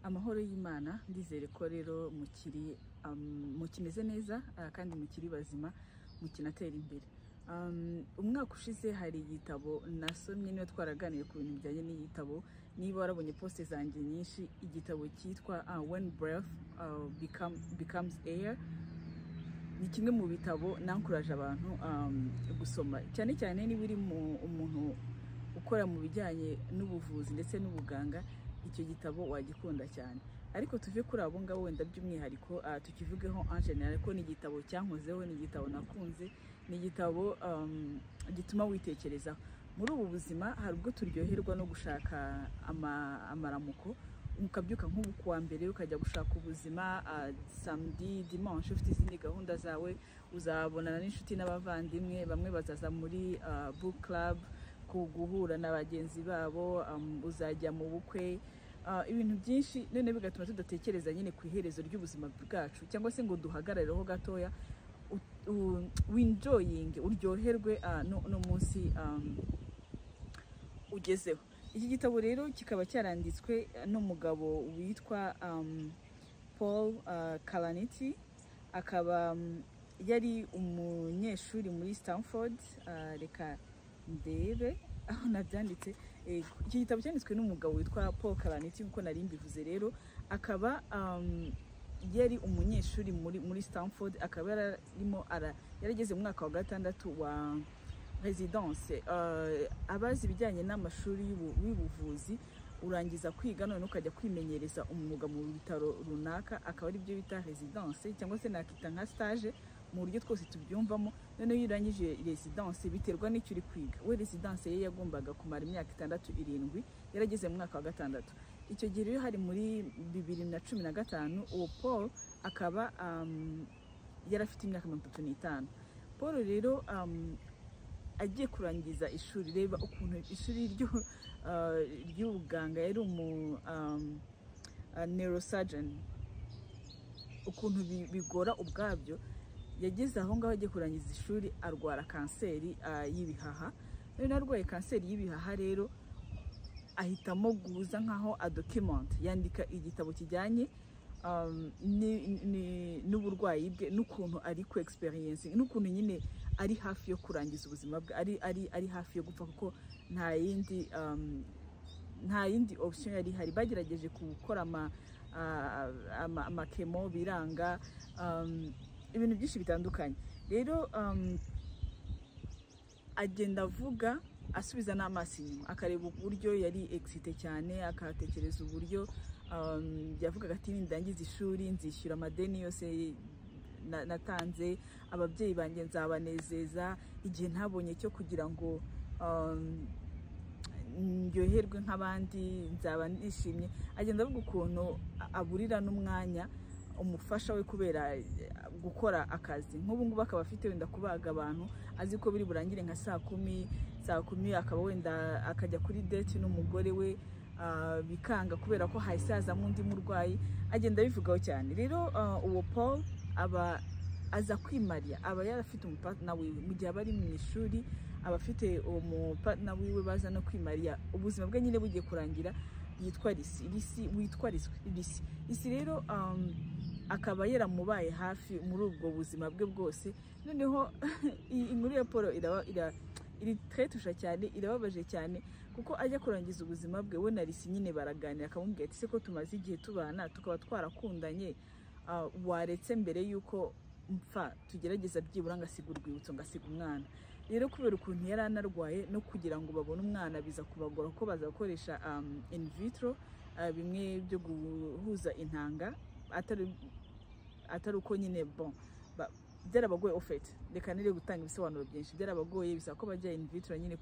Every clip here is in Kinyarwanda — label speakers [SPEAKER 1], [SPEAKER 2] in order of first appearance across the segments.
[SPEAKER 1] Amahoro y'Imana, ndizere ko rero mukimeze neza kandi mukiri bazima, mukinatera imbere. Umwaka ushize hari igitabo nasomye, niyo twaraganiye ku bintu bijyanye n'igitabo. Niba warabonye poste zanjye nyinshi, igitabo cyitwa When Breath Becomes Air, ni kimwe mu bitabo nankuraje abantu gusoma, cyane cyane niba uri umuntu ukora mu bijyanye n'ubuvuzi ndetse n'ubuganga. Icyo gitabo wagikunda cyane, ariko tuve kuri abo ngabo wenda by'umwihariko tukivugeho en general ko ni igitabo cyankozeho, ni igitabo nakunze, ni igitabo gituma witekerezaho. Muri ubu buzima hari ubwo turyoherwa no gushaka amaramuko, ukabyuka nk'ubu kuwa mbere ukajya gushaka ubuzima, samedi dimanche ufite izindi gahunda zawe, uzabonana n'inshuti n'abavandimwe, bamwe bazaza muri book club guhura na bagenzi babo, uzajya mu bukwe, ibintu byinshi, none bigatuma tudatekereza nyine ku iherezo ry'ubuzima bwacu, cyangwa se ngo duhagarareho gatoya winjoying, uryoherwe no munsi ugezeho. Iki gitabo rero kikaba cyaranditswe n'umugabo witwa Paul Kalanithi, akaba yari umunyeshuri muri Stanford. Reka ndebe aho nabyanditse. Iki gitabo cyanditswe n'umugabo witwa Paul Kalanithi, nkuko nari mbivuze. Rero akaba yari umunyeshuri muri Stanford, akaba yarageze mu mwaka wa 6 wa residence. Abazi ibijyanye n'amashuri y'ubuvuzi, urangiza kwiga none ukajya kwimenyereza umwuga mu bitaro runaka, akaba ari byo bita residence, cyangwa se nakita nka stage mu buryo twose tubyumvamo. None iyo urangije residence biterwa n'icyo uri kwiga. We residence ye yagombaga kumara imyaka 6-7, yarageze mu mwaka wa 6. Icyo gihe rero hari muri 2015, uwo Paul akaba yarafite imyaka 35. Paul rero agiye kurangiza ishuri, reba ukuntu ishuri ry'ubuganga, yari neurosurgeon, ukuntu bigora ubwabyo. Yageze aho ngaho agiye kurangiza ishuri arwara kanseri y'ibihaha. None arwaye kanseri y'ibihaha rero ahitamo guza nkaho document, yandika igitabo kijyanye n'uburwayi bwe, n'ukuntu ari ku experience, n'ukuntu nyine ari hafi yo kurangiza ubuzima bwe, ari hafi yo gupfa, kuko nta yindi option yari hari. Bagerageje gukora amakemo biranga, ibintu byinshi bitandukanye. Rero agenda avuga, asubiza n'amaso inyuma, akareba uburyo yari excité cyane, akatekereza uburyo yavugaga ati nindangiza ishuri nzishyura amadeni yose natanze, ababyeyi banjye nzabanezeza, igihe ntabonye cyo kugira ngo ndyoherwe nk'abandi nzaba nishimye. Agenda avuga ukuntu aburira n'umwanya umufasha we kubera gukora akazi. Nk'ubu ngubu akaba afite wenda kubaga abantu, azi ko biri burangire nka saa 10, akaba wenda akajya kuri date n'umugore we, bikanga kubera ko haisazamo undi murwayi. Agenda bivugaho cyane. Rero uwo Paul aba aza kwimarya, aba yarafite umupatna wiwe mu gihe bari mu ishuri, aba afite umupatna wiwe, baza no kwimarya. Ubuzima bwe nyine bugiye kurangira, yitwa Lisi rero akaba yaramubaye hafi muri ubwo buzima bwe bwose. Noneho inkuru ya Paul iri tretusha cyane, irababaje cyane, kuko ajya kurangiza ubuzima bwe, we na Lisi nyine baraganira, akamubwira ati se ko tumaze igihe tubana tukaba twarakundanye, waretse mbere yuko mpfa tugerageza byibura ngasiga urwibutso, ngasiga umwana. Rero kubera ukuntu yari anarwaye, no kugira ngo babone umwana biza kubagora ko baza gukoresha in vitro, bimwe byo guhuza intanga, atari uko nyine byarabagoye. Ofete reka nire gutanga ibisobanuro byinshi, byarabagoye, bisa ko bajya in vitro nyine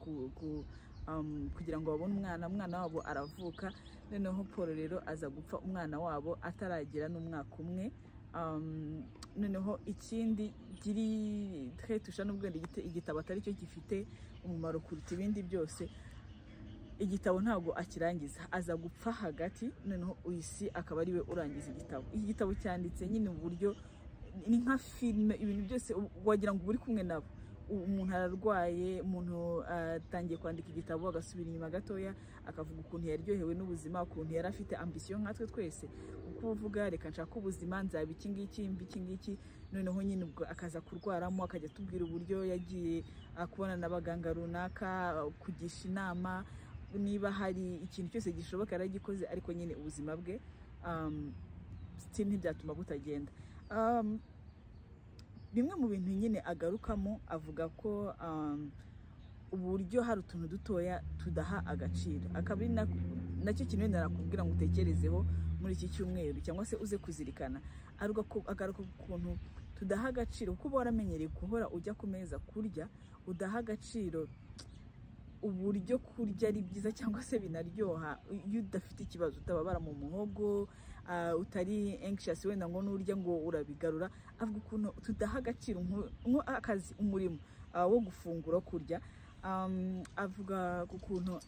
[SPEAKER 1] kugira ngo babone umwana wabo aravuka. Noneho Paul rero aza gupfa umwana wabo ataragira n'umwaka umwe. Noneho ikindi giri tretusha, n'ubwende igitabo atari cyo gifite umumaro kuruta ibindi byose, igitabo ntabwo akirangiza, aza gupfa hagati. Noneho Lisi akaba ari we urangiza igitabo. Iki gitabo cyanditse nyine mu buryo ni nka filime, ibintu byose wagira ngo uri kumwe nabo, umuntu ararwaye, umuntu atangiye kwandika igitabo agasubira inyuma gatoya akavuga ukuntu yaryohewe n'ubuzima, ukuntu yari afite ambition nkatwe twese, uko uvuga reka nshaka ubuzima, nzaba iki ngiki, noneho nyine ubwo akaza kurwaramo, akajya atubwira uburyo yagiye kubona n'abaganga runaka, kugisha inama niba hari ikintu cyose gishoboka yaragikoze, ariko nyine ubuzima bwe still ntibyatuma butagenda. Bimwe mu bintu nyine agarukamo avuga ko uburyo hari utuntu dutoya tudaha agaciro, akaba ari nacyo kintu narakubwira ngo utekerezeho muri iki cyumweru cyangwa se uze kuzirikana, agaruka ku kuntu tudaha agaciro, kuko uba waramenyereye guhora ujya ku meza kurya, udaha agaciro uburyo kurya ari byiza cyangwa se binaryoha iyo udafite ikibazo, utababara mu muhogo, utari anxious wenda ngo nurya ngo urabigarura. Avuga ukuntu tudaha agaciro akazi, umurimo wo gufungura kurya. Avuga ku kuntu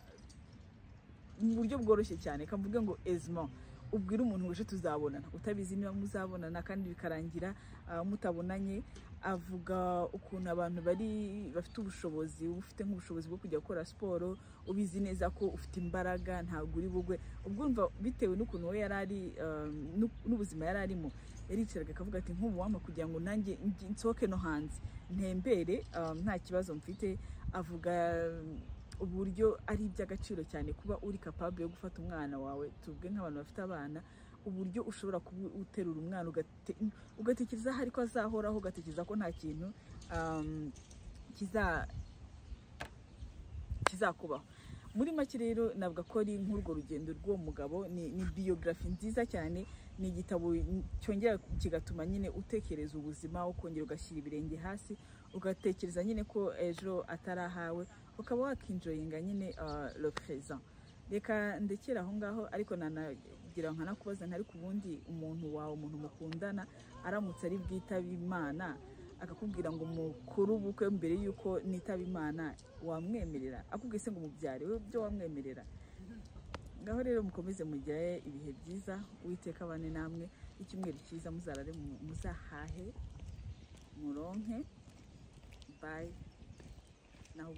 [SPEAKER 1] mu buryo bworoshye cyane, kavuga ngo ezma ubwira umuntu ngo ejo tuzabonana, utabizi niba muzabonana kandi bikarangira mutabonanye. Avuga ukuntu abantu bafite ubushobozi, ufite nk'ubushobozi bwo kujya gukora siporo, ubizi neza ko ufite imbaraga, ntabwo uri bugwe. Ubwo umva bitewe n'ukuntu we yarari n'ubuzima yararimo, yaricaraga akavuga ati nk'ubu wampa kugira ngo nanjye nsohoke no hanze ntembere, nta kibazo mfite. Avuga uburyo ari iby'agaciro cyane kuba uri capable yo gufata umwana wawe, tubwe nk'abantu bafite abana, uburyo ushobora kuba uterura umwana ugatekereza hari ko azahoraho, ugatekereza ko nta kintu kizakubaho. Muri make rero navuga ko ari nk'urwo rugendo rw'uwo mugabo, ni biography nziza cyane, ni igitabo cyongera kigatuma nyine utekereza ubuzima, ukongera ugashyira ibirenge hasi, ugatekereza nyine ko ejo atarahawe, ukaba wakinjoyinga nyine le présent. Reka ndekera aho ngaho, ariko nanagira nkanakubaza ntari ku bundi umuntu wawe, umuntu mukundana aramutse ari bwitaba Imana akakubwira ngo mukuru ubukwe mbere yuko nitaba Imana, wamwemerera? Akubwiye se ngo mubyare, we byo wamwemerera? Ngaho rero mukomeze mugire ibihe byiza, Uwiteka abane namwe, icyumweru cyiza, muzarare muzahahe muronke. Bye. Naho